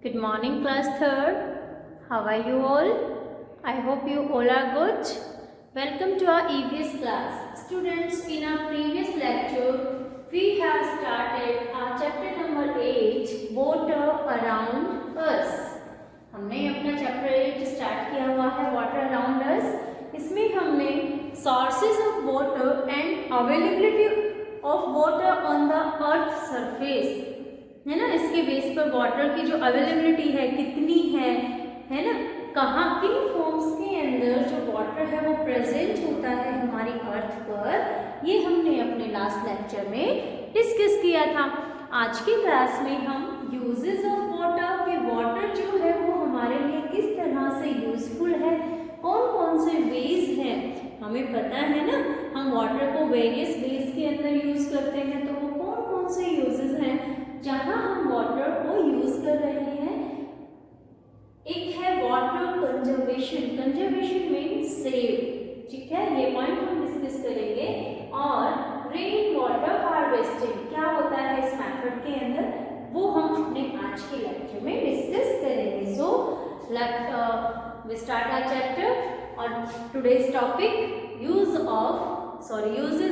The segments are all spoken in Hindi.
Good morning, class 3rd. How are you all? I hope you all are good. Welcome to our EVS class. Students, in our previous lecture, we have started our chapter number 8, Water Around Us. हमने अपना चैप्टर 8 स्टार्ट किया हुआ है वाटर अराउंड अस. इसमें हमने sources of water and availability of water on the earth surface, है ना, इसके बेस पर वाटर की जो अवेलेबिलिटी है कितनी है ना, कहाँ किन फॉर्म्स के अंदर जो वाटर है वो प्रेजेंट होता है हमारी अर्थ पर, ये हमने अपने लास्ट लेक्चर में डिस्कस किया था. आज की क्लास में हम यूजेस ऑफ वाटर के वाटर जो है वो हमारे लिए किस तरह से यूजफुल है, कौन कौन से वेज हैं. हमें पता है ना, हम वाटर को वेरियस वेज के अंदर यूज करते हैं, तो वो कौन कौन से यूजेस हैं जहां हम वाटर को यूज कर रहे हैं. एक है water conservation. Conservation means save, ठीक है, ये पॉइंट हम डिस्कस करेंगे. और रेन वाटर हार्वेस्टिंग क्या होता है इस मेथड के अंदर, वो हम अपने आज के लेक्चर में डिस्कस करेंगे. So we start our chapter और today's topic uses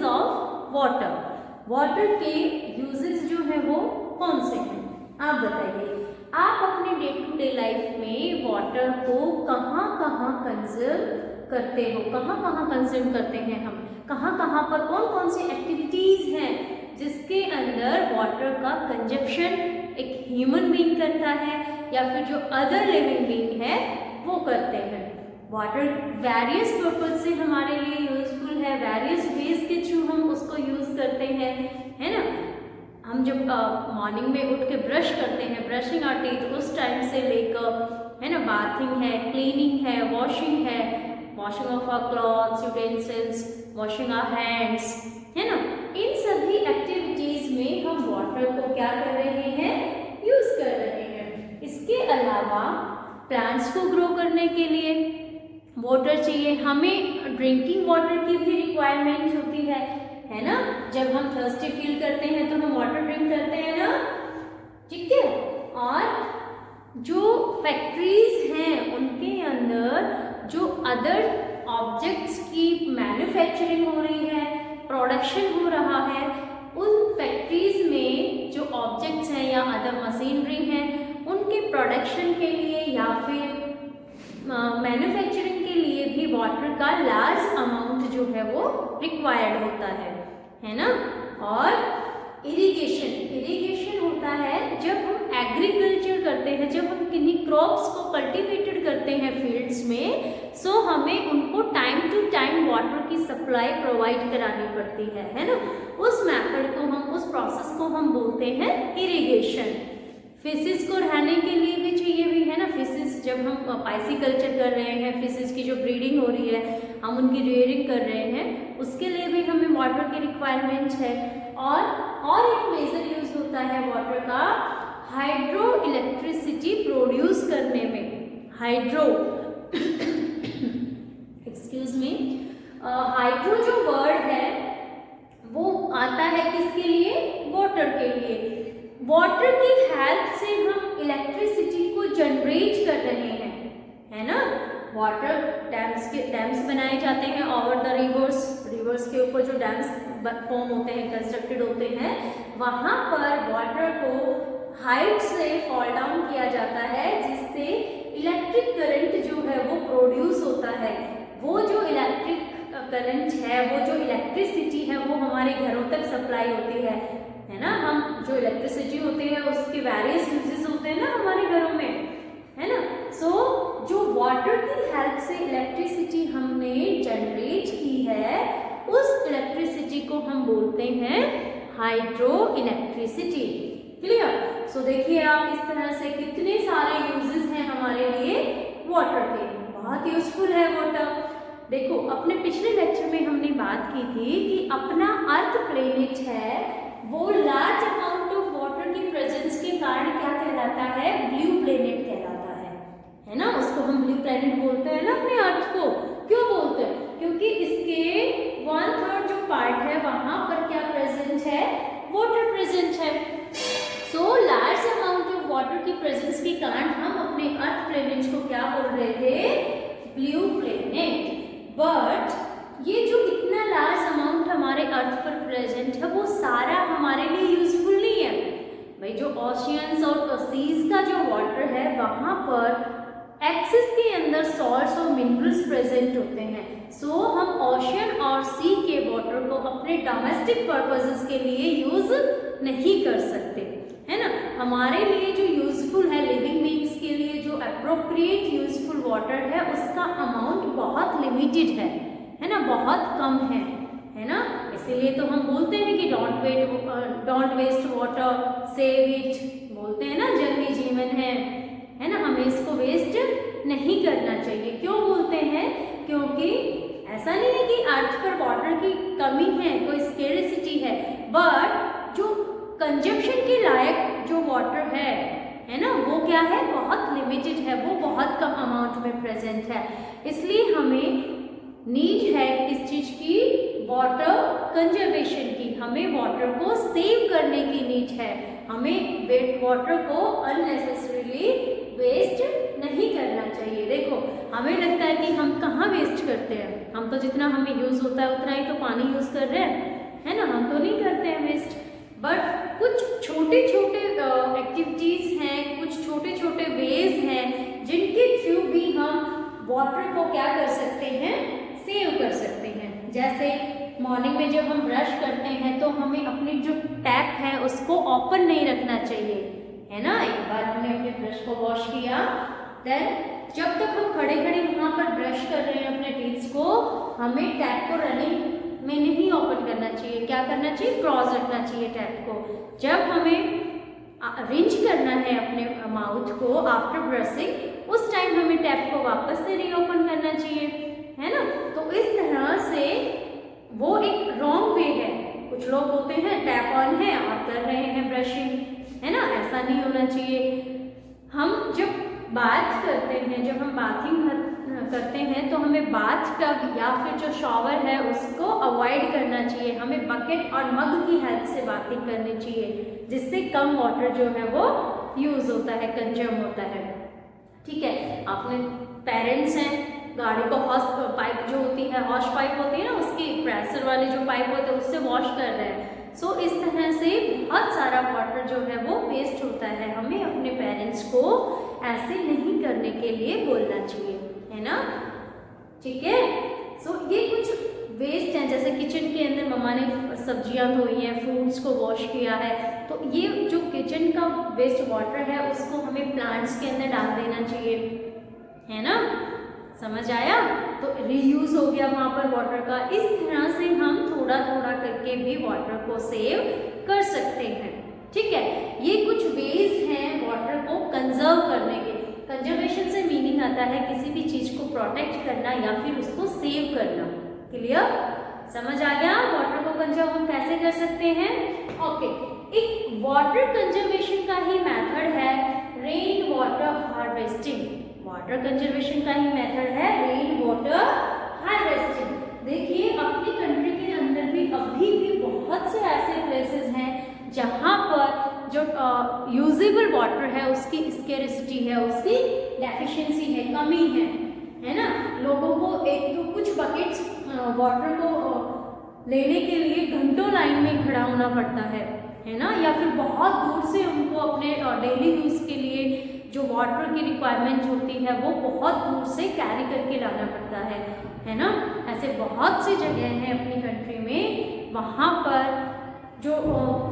of water. Water के यूजेस जो है वो कौन से हैं, आप बताइए. आप अपने डे टू डे लाइफ में वाटर को कहाँ कहाँ कंजर्व करते हो, कहाँ कहाँ कंज्यूम करते हैं हम, कहाँ कहाँ पर कौन कौन सी एक्टिविटीज हैं जिसके अंदर वाटर का कंजप्शन एक ह्यूमन बीइंग करता है या फिर जो अदर लिविंग बीइंग है वो करते हैं. वाटर वेरियस पर्पज से हमारे लिए यूजफुल है, वेरियस वेज के थ्रू हम उसको यूज करते हैं, है ना. हम जब मॉर्निंग में उठ के ब्रश करते हैं, ब्रशिंग आवर टीथ, उस टाइम से लेकर, है ना, बाथिंग है, क्लीनिंग है, वॉशिंग है, washing of our clothes, utensils, washing our hands, है ना, इन सभी एक्टिविटीज में हम वाटर को क्या कर रहे हैं, यूज कर रहे हैं. इसके अलावा प्लांट्स को ग्रो करने के लिए वाटर चाहिए. हमें ड्रिंकिंग वाटर की भी रिक्वायरमेंट होती है ना. जब हम थर्स्टी फील करते हैं तो हम वाटर ड्रिंक करते हैं ना, ठीक है. और जो फैक्ट्रीज हैं उनके अंदर जो अदर ऑब्जेक्ट्स की मैन्युफैक्चरिंग हो रही है, प्रोडक्शन हो रहा है, उन फैक्ट्रीज में जो ऑब्जेक्ट्स हैं या अदर मशीनरी हैं उनके प्रोडक्शन के लिए या फिर मैन्युफैक्चरिंग के लिए भी वाटर का लार्ज अमाउंट जो है वो रिक्वायर्ड होता है ना. और इरिगेशन होता है जब हम एग्रीकल्चर करते हैं, जब हम किन्हीं क्रॉप्स को कल्टीवेटेड करते हैं फील्ड्स में, सो हमें उनको टाइम टू टाइम वाटर की सप्लाई प्रोवाइड करानी पड़ती है ना. उस मेथड को हम, उस प्रोसेस को हम बोलते हैं इरिगेशन. फिशेस को रहने के लिए भी चाहिए भी, है ना. फिशेस जब हम पाइसिकल्चर कर रहे हैं, फिशेस की जो ब्रीडिंग हो रही है, हम उनकी रेयरिंग कर रहे हैं, उसके लिए भी हमें वाटर की रिक्वायरमेंट है. और एक मेजर यूज होता है वाटर का हाइड्रो इलेक्ट्रिसिटी प्रोड्यूस करने में. हाइड्रो एक्सक्यूज मी, हाइड्रो जो वर्ड है वो आता है किसके लिए, वाटर के लिए. वाटर की हेल्प से हम इलेक्ट्रिसिटी को जनरेट कर रहे हैं, है ना. वाटर डैम्स बनाए जाते हैं ओवर द रिवर्स के ऊपर जो डैम्स फॉर्म होते हैं, कंस्ट्रक्टेड होते हैं, वहां पर वाटर को हाइट से फॉल डाउन किया जाता है जिससे इलेक्ट्रिक करंट जो है वो प्रोड्यूस होता है. वो जो इलेक्ट्रिक करंट है, वो जो इलेक्ट्रिसिटी है वो हमारे घरों तक सप्लाई होती है ना. हम जो इलेक्ट्रिसिटी होती है उसके वेरियस यूजेस होते हैं ना हमारे घरों में, है ना. सो जो वाटर की हेल्प से इलेक्ट्रिसिटी हमने जनरेट की है, उस इलेक्ट्रिसिटी को हम बोलते हैं हाइड्रो इलेक्ट्रिसिटी. क्लियर. सो देखिए आप, इस तरह से कितने सारे यूजेस हैं हमारे लिए वाटर के. बहुत यूजफुल है वाटर. देखो, अपने पिछले लेक्चर में हमने बात की थी कि अपना अर्थ प्लेनेट है वो लार्ज अमाउंट ऑफ वाटर की प्रेजेंस के कारण क्या कहलाता है, ब्लू प्लेनेट कहलाता है ना. उसको हम ब्लू प्लेनेट बोलते हैं ना अपने अर्थ को. क्यों बोलते हैं, क्योंकि इसके 1/3 जो पार्ट है वहां पर क्या प्रेजेंट है, वाटर प्रेजेंट है. So large amount of water की प्रेजेंस के कारण हम अपने अर्थ प्लेनेट को क्या बोल रहे थे, ब्लू प्लेनेट। बट ये जो इतना लार्ज अमाउंट हमारे अर्थ पर प्रेजेंट है वो सारा हमारे लिए यूजफुल नहीं है भाई। जो ओशियंस और सीज का जो वाटर है वहाँ पर एक्सिस के अंदर सॉल्ट्स और मिनरल्स प्रेजेंट होते हैं। सो हम ओशियन और सी के वाटर को अपने डोमेस्टिक पर्पसेस के लिए यूज नहीं कर सकते, है ना। हमारे लिए जो यूजफुल है लिविंग बीइंग्स के लिए जो अप्रोप्रिएट यूजफुल वाटर है उसका अमाउंट बहुत लिमिटेड है ना, बहुत कम है ना। इसीलिए तो हम बोलते हैं कि don't waste water, save it, बोलते हैं ना जल ही जीवन है ना, हमें इसको वेस्ट नहीं करना चाहिए। क्यों बोलते हैं, क्योंकि ऐसा नहीं है कि अर्थ पर वाटर की कमी है, कोई स्केर्सिटी है, बट जो कंजप्शन के लायक जो वाटर है ना, वो क्या है, बहुत लिमिटेड है, वो बहुत कम अमाउंट में प्रेजेंट है। इसलिए हमें नीड है इस चीज की, वाटर कंजर्वेशन की, हमें वाटर को सेव करने की नीड है। हमें वाटर को अननेसेसरीली वेस्ट नहीं करना चाहिए। देखो हमें लगता है कि हम कहाँ वेस्ट करते हैं, हम तो जितना हमें यूज होता है उतना ही तो पानी यूज कर रहे हैं, है ना, हम तो नहीं करते हैं वेस्ट। बट कुछ छोटे छोटे एक्टिविटीज हैं, कुछ छोटे छोटे वेज हैं जिनके थ्रू भी हम वाटर को क्या कर सकते हैं, सेव कर सकते हैं। जैसे मॉर्निंग में जब हम ब्रश करते हैं तो हमें अपनी जो टैप है उसको ओपन नहीं रखना चाहिए, है ना। एक बार हमने अपने ब्रश को वॉश किया, देन जब तक हम खड़े खड़े वहाँ पर ब्रश कर रहे हैं अपने टीथ को, हमें टैप को रनिंग में नहीं ओपन करना चाहिए। क्या करना चाहिए, क्रॉस रखना चाहिए टैप को। जब हमें रिंच करना है अपने माउथ को आफ्टर ब्रशिंग, उस टाइम हमें टैप को वापस से रीओपन करना चाहिए, है ना। तो इस तरह से वो एक रॉन्ग वे है। कुछ लोग बोलते हैं टैप ऑन है और कर रहे हैं ब्रशिंग, है ना, ऐसा नहीं होना चाहिए। हम जब बात करते हैं, जब हम बाथिंग करते हैं तो हमें बाथ टब या फिर जो शॉवर है उसको अवॉइड करना चाहिए। हमें बकेट और मग की हेल्प से बाथिंग करनी चाहिए, जिससे कम वाटर जो है वो यूज होता है, कंज्यूम होता है। ठीक है, आपने पेरेंट्स हैं, गाड़ी को हॉस पाइप जो होती है, हॉश पाइप होती है ना, उसकी प्रेशर वाली जो पाइप होती है उससे वॉश कर रहे हैं। सो इस तरह से बहुत सारा वाटर जो है वो वेस्ट होता है। हमें अपने पेरेंट्स को ऐसे नहीं करने के लिए बोलना चाहिए, है ना। ठीक है, सो ये कुछ वेस्ट हैं, जैसे किचन के अंदर मम्मा ने सब्जियां धोई हैं, फ्रूट्स को वॉश किया है, तो ये जो किचन का वेस्ट वाटर है उसको हमें प्लांट्स के अंदर डाल देना चाहिए, है ना। समझ आया, तो रीयूज हो गया वहाँ पर वाटर का। इस तरह से हम थोड़ा थोड़ा करके भी वाटर को सेव कर सकते हैं। ठीक है, ये कुछ वेज हैं वाटर को कंजर्व करने के। कंजर्वेशन से मीनिंग आता है किसी भी चीज को प्रोटेक्ट करना या फिर उसको सेव करना। क्लियर, समझ आ गया वाटर को कंजर्व हम कैसे कर सकते हैं। ओके, एक वाटर कंजर्वेशन का ही मेथड है rain water harvesting. Water conservation का ही मेथड है रेन वाटर हार्वेस्टिंग। देखिए अपनी कंट्री के अंदर भी अभी भी बहुत से ऐसे प्लेसेस हैं जहाँ पर जो यूजेबल वाटर है उसकी स्केर्सिटी है, उसकी डेफिशिएंसी है, कमी है ना। लोगों को एक तो कुछ बकेट्स वाटर को लेने के लिए घंटों लाइन में खड़ा होना पड़ता है ना, या फिर बहुत दूर से उनको अपने डेली यूज के लिए जो वाटर की रिक्वायरमेंट होती है वो बहुत दूर से कैरी करके लाना पड़ता है ना। ऐसे बहुत सी जगह हैं अपनी कंट्री में, वहाँ पर जो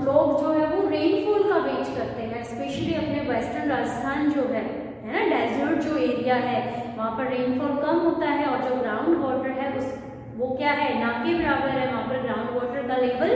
लोग जो है वो रेनफॉल का वेट करते हैं, स्पेशली अपने वेस्टर्न राजस्थान जो है ना, डेजर्ट जो एरिया है वहाँ पर रेनफॉल कम होता है और जो ग्राउंड वाटर है वो क्या है, ना के बराबर है। वहाँ पर ग्राउंड वाटर का लेवल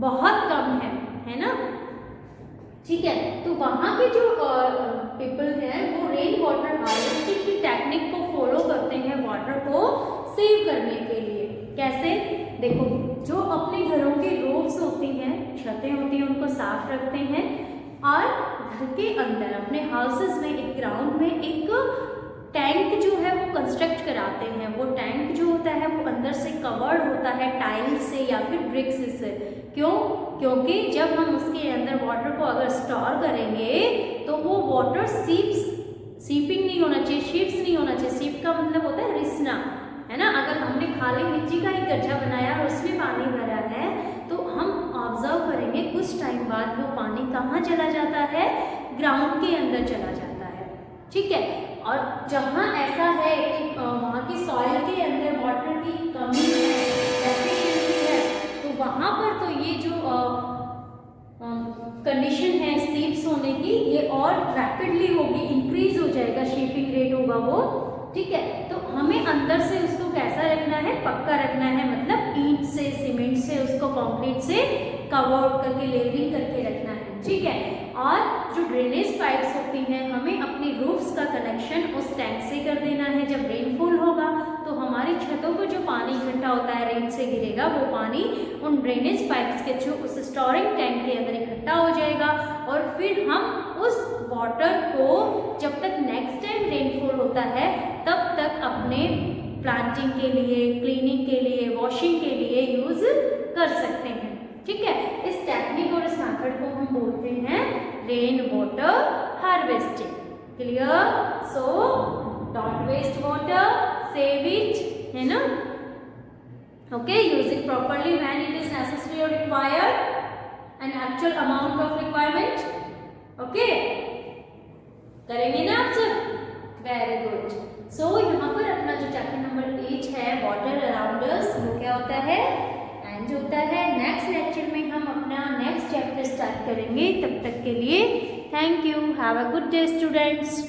बहुत कम है ना। ठीक है, तो वहाँ के जो पीपल हैं वो रेन वाटर हार्वेस्टिंग की टेक्निक को फॉलो करते हैं वाटर को सेव करने के लिए। कैसे, देखो जो अपने घरों के रूफ्स होती हैं, छतें होती हैं, उनको साफ रखते हैं और घर के अंदर अपने हाउसेस में एक ग्राउंड में एक टैंक जो है वो कंस्ट्रक्ट कराते हैं। वो टैंक जो होता है वो अंदर से कवर्ड होता है टाइल्स से या फिर ब्रिक्स से। क्यों, क्योंकि जब हम उसके अंदर वाटर को अगर स्टोर करेंगे तो वो वाटर सीपिंग नहीं होना चाहिए, शिप्स नहीं होना चाहिए। सीप का मतलब होता है रिसना, है ना। अगर हमने खाली मिट्टी का ही गड्ढा बनाया और उसमें पानी भरा है तो हम ऑब्जर्व करेंगे कुछ टाइम बाद वो पानी कहाँ चला जाता है, ग्राउंड के अंदर चला जाता है, ठीक है। और जहाँ ऐसा है कि वहाँ की सॉइल के अंदर वाटर की कमी है, डेफिशिएंसी है, तो वहाँ पर तो ये जो कंडीशन है सीप्स होने की, ये और रैपिडली होगी, इंक्रीज हो जाएगा, शेपिंग रेट होगा वो, ठीक है। तो हमें अंदर से उसको कैसा रखना है, पक्का रखना है, मतलब ईंट से, सीमेंट से, उसको कंक्रीट से कवर करके, लेवलिंग करके रखना है, ठीक है। और जो ड्रेनेज पाइप्स होती हैं, हमें अपनी रूफ्स का कनेक्शन उस टैंक से कर देना है। जब रेनफॉल होगा तो हमारी छतों पर जो पानी इकट्ठा होता है, रेन से गिरेगा, वो पानी उन ड्रेनेज पाइप्स के थ्रू उस स्टोरिंग टैंक के अंदर इकट्ठा हो जाएगा और फिर हम उस वाटर को जब तक नेक्स्ट टाइम रेनफॉल होता है तब तक अपने प्लांटिंग के लिए, क्लीनिंग के लिए, वॉशिंग के लिए यूज कर सकते हैं, ठीक है। इस टेक्निक और इस मेथड को हम बोलते हैं rain water harvesting. Clear? So don't waste water, save it, है ना। Okay, use it properly when it is necessary और required, an actual amount of requirement. Okay, करेंगे ना आप सब? Very good. सो यहाँ पर अपना जो चैप्टर नंबर 8 है, वाटर अराउंड अस, वो क्या होता है, एंड होता है। नेक्स्ट लेक्चर में हम अपना नेक्स्ट चैप्टर स्टार्ट करेंगे। तब तक के लिए thank you, have a good day students.